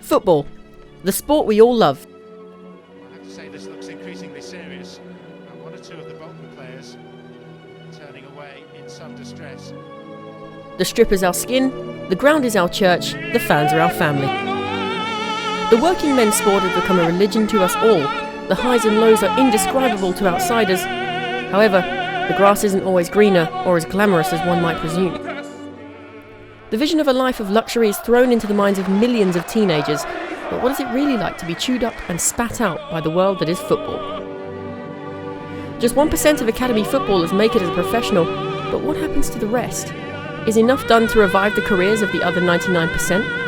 Football, the sport we all love. I have to say this looks increasingly serious. One or two of the Bolton players turning away in some distress. The strip is our skin, the ground is our church, the fans are our family. The working men's sport has become a religion to us all. The highs and lows are indescribable to outsiders. However, the grass isn't always greener or as glamorous as one might presume. The vision of a life of luxury is thrown into the minds of millions of teenagers, but what is it really like to be chewed up and spat out by the world that is football? Just 1% of academy footballers make it as a professional, but what happens to the rest? Is enough done to revive the careers of the other 99%?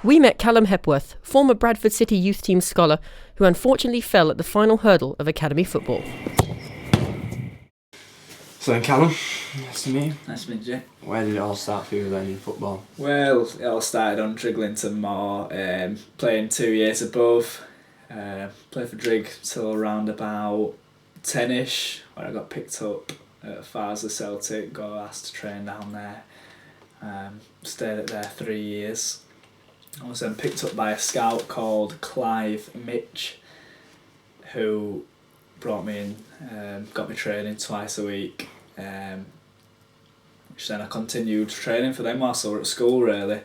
We met Calum Hepworth, former Bradford City youth team scholar, who unfortunately fell at the final hurdle of academy football. So then, Calum, nice to meet you. Nice to meet you. Where did it all start for you then in football? Well, it all started on Driglington Moor, playing 2 years above. Played for Drig till around about 10ish, where I got picked up at Farsley Celtic, got asked to train down there. Stayed at there 3 years. I was then picked up by a scout called Clive Mitch, who brought me in, got me training twice a week, which then I continued training for them whilst I was at school really,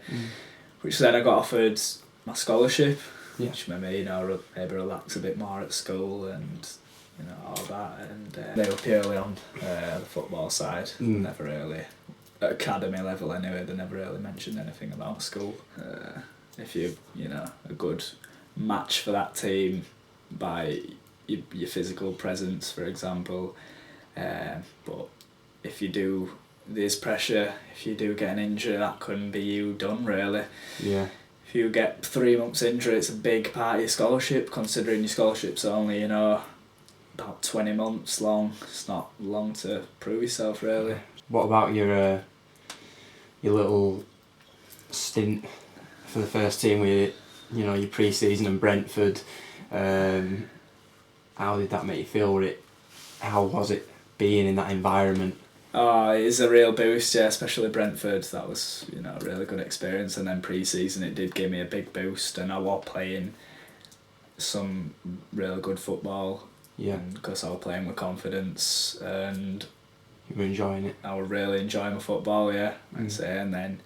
which then I got offered my scholarship, which made me maybe relax a bit more at school and all that, and they were purely on the football side, never really, at academy level anyway, they never really mentioned anything about school. If you're a good match for that team by your physical presence, for example, but if you do, there's pressure, if you do get an injury, that couldn't be you done really. Yeah. If you get 3 months injury, it's a big part of your scholarship, considering your scholarship's only about 20 months long. It's not long to prove yourself really. What about your little stint for the first team with your pre-season in Brentford? How did that make you feel? How was it being in that environment? Oh, it is a real boost, yeah, especially Brentford. That was a really good experience, and then pre-season it did give me a big boost, and I was playing some really good football. Yeah. Because I was playing with confidence, and you were enjoying it. I was really enjoying my football, yeah, I'd say, and then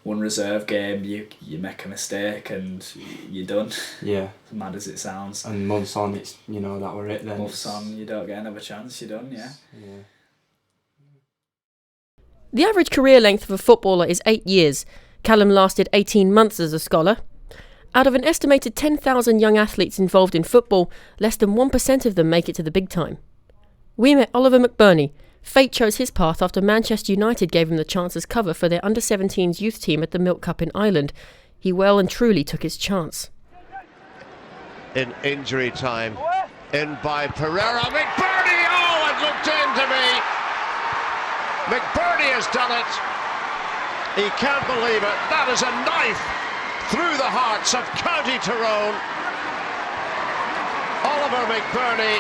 one reserve game, you make a mistake and you're done. Yeah. As mad as it sounds. And months on, it's that were it then. Months on, you don't get another chance. You're done. Yeah. Yeah. The average career length of a footballer is 8 years. Calum lasted 18 months as a scholar. Out of an estimated 10,000 young athletes involved in football, less than 1% of them make it to the big time. We met Oliver McBurnie. Fate chose his path after Manchester United gave him the chance as cover for their under-17s youth team at the Milk Cup in Ireland. He well and truly took his chance. In injury time, in by Pereira. McBurnie, oh, it looked in to me. McBurnie has done it. He can't believe it. That is a knife through the hearts of County Tyrone. Oliver McBurnie,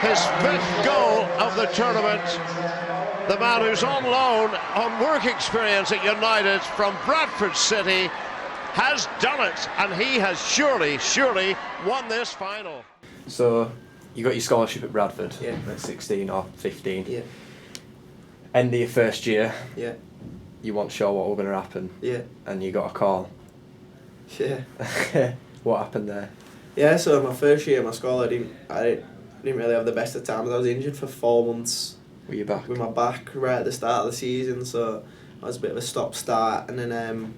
his 5th goal of the tournament. The man who's on loan, on work experience at United from Bradford City, has done it, and he has surely won this final. So, you got your scholarship at Bradford Yeah. at 16 or 15. Yeah. End of your first year, Yeah. you weren't sure what was going to happen. Yeah. And you got a call. Yeah. What happened there? Yeah, so my first year, my school, I didn't really have the best of times. I was injured for 4 months. Were you back? With my back right at the start of the season, so I was a bit of a stop-start. And then,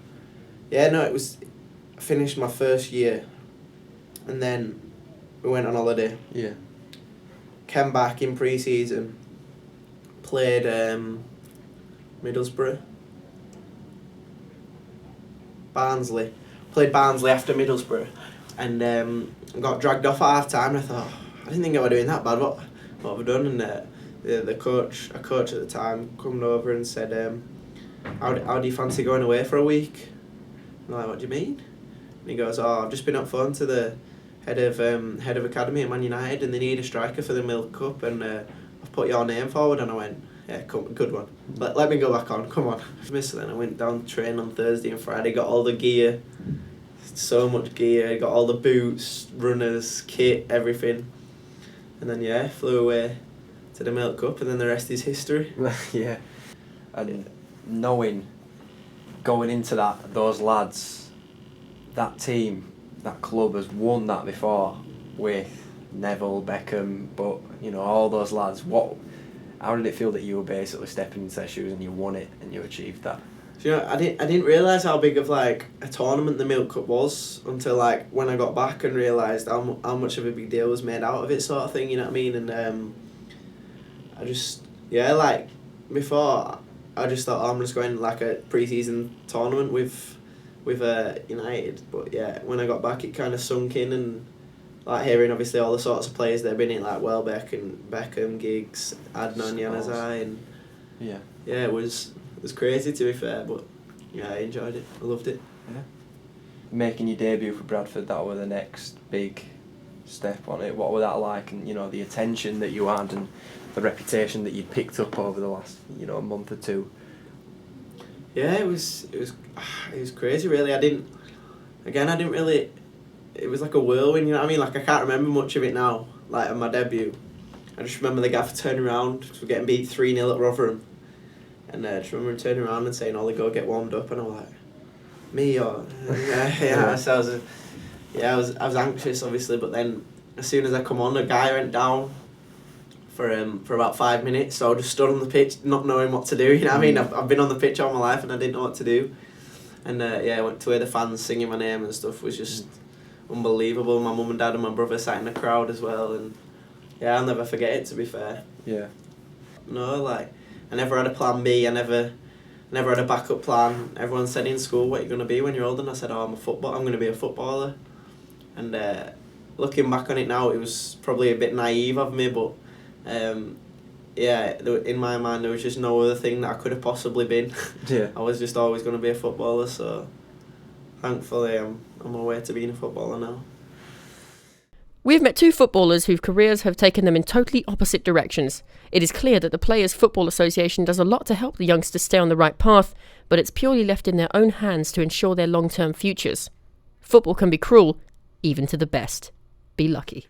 I finished my first year, and then we went on holiday. Yeah. Came back in pre-season, played Middlesbrough. Played Barnsley after Middlesbrough, and got dragged off at half time. I thought, didn't think I was doing that bad. What have I done? And a coach at the time come over and said, how do you fancy going away for a week? I'm like, what do you mean? And he goes, I've just been up phone to the head of academy at Man United, and they need a striker for the Milk Cup, and I've put your name forward. And I went, yeah, good one. Let me go back on, come on. Then I went down to train on Thursday and Friday, got all the gear, so much gear, got all the boots, runners, kit, everything. And then, flew away to the Milk Cup, and then the rest is history. Yeah. And knowing, going into those lads, that team, that club has won that before with Neville, Beckham, but, all those lads, how did it feel that you were basically stepping into their shoes and you won it and you achieved that? I didn't realise how big of a tournament the Milk Cup was until when I got back and realised how much of a big deal was made out of it, sort of thing, you know what I mean? And I just, before I just thought, I'm just going a pre-season tournament with United, but when I got back it kind of sunk in, and hearing obviously all the sorts of players that have been in, Welbeck and Beckham, Giggs, Adnan, Januzaj, and it was crazy, to be fair, but I enjoyed it. I loved it. Yeah. Making your debut for Bradford, that were the next big step on it. What were that like, and the attention that you had and the reputation that you'd picked up over the last month or two? Yeah, it was crazy, really. I didn't really. It was like a whirlwind, you know what I mean? I can't remember much of it now, on my debut. I just remember the gaffer turning around, we're getting beat 3-0 at Rotherham. And I just remember him turning around and saying, Ollie, go get warmed up. And I was like, me? Or so I was anxious, obviously, but then as soon as I come on, the guy went down for about 5 minutes, so I just stood on the pitch not knowing what to do, you know what I mean? I've been on the pitch all my life and I didn't know what to do. And I went to hear the fans singing my name and stuff was just unbelievable. My mum and dad and my brother sat in the crowd as well, and I'll never forget it, to be fair. Yeah. No, I never had a plan B, I never had a backup plan. Everyone said in school, what are you going to be when you're older? And I said, I'm going to be a footballer. And looking back on it now, it was probably a bit naive of me, but in my mind there was just no other thing that I could have possibly been. Yeah. I was just always going to be a footballer, so thankfully I'm on my way to being a footballer now. We've met two footballers whose careers have taken them in totally opposite directions. It is clear that the Players Football Association does a lot to help the youngsters stay on the right path, but it's purely left in their own hands to ensure their long-term futures. Football can be cruel, even to the best. Be lucky.